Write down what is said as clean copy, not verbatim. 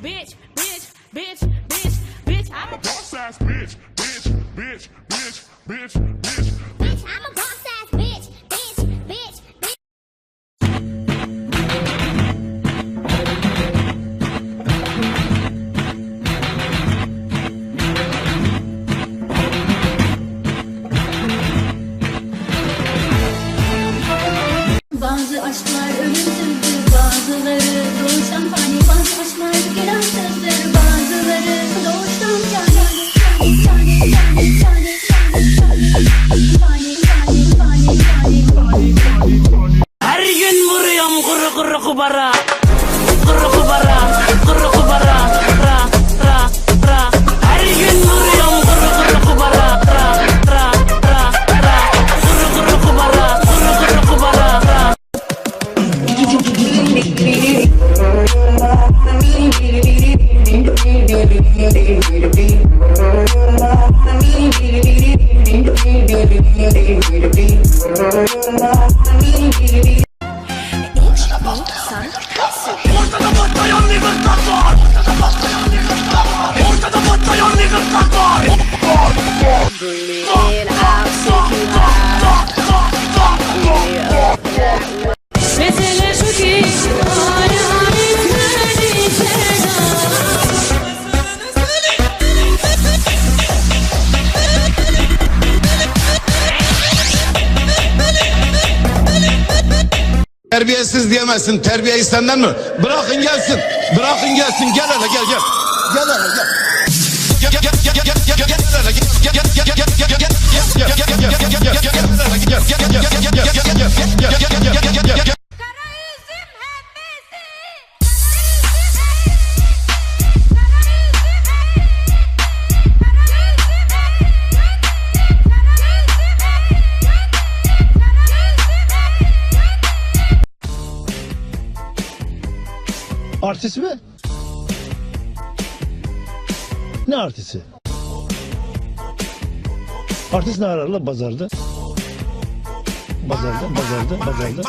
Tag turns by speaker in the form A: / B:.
A: bitch, bitch, bitch, bitch, bitch. I'm a boss ass bitch, bitch, bitch, bitch, bitch, bitch. Bitch, I'm a boss ass bitch, bitch, bitch, bitch.
B: Bazı aşklar ölümsüzdür, bazıları doğuştan fani, bazı aşklar geransızdır, bazıları doğuştan
C: Her gün vuruyorum kuru kuru kubara, kuru kubara, kuru kubara, ra ra ra. Her gün vuruyorum kuru kuru kubara, ra ra ra ra. Kuru kuru kubara, kuru kuru kubara, ra. Ortada patlayan libertad var. Ortada patlayan libertad var. Ortada patlayan libertad var.
A: Mesele şu ki hala bitmedi sevda.
D: Terbiyesiz diyemezsin. Terbiyeyi senden mi? Bırakın gelsin. Bırakın gelsin. Gel hele gel gel. Gel hele gel.
E: Artist mi? Ne artisti? Artist ne arar lan pazarda? Pazarda.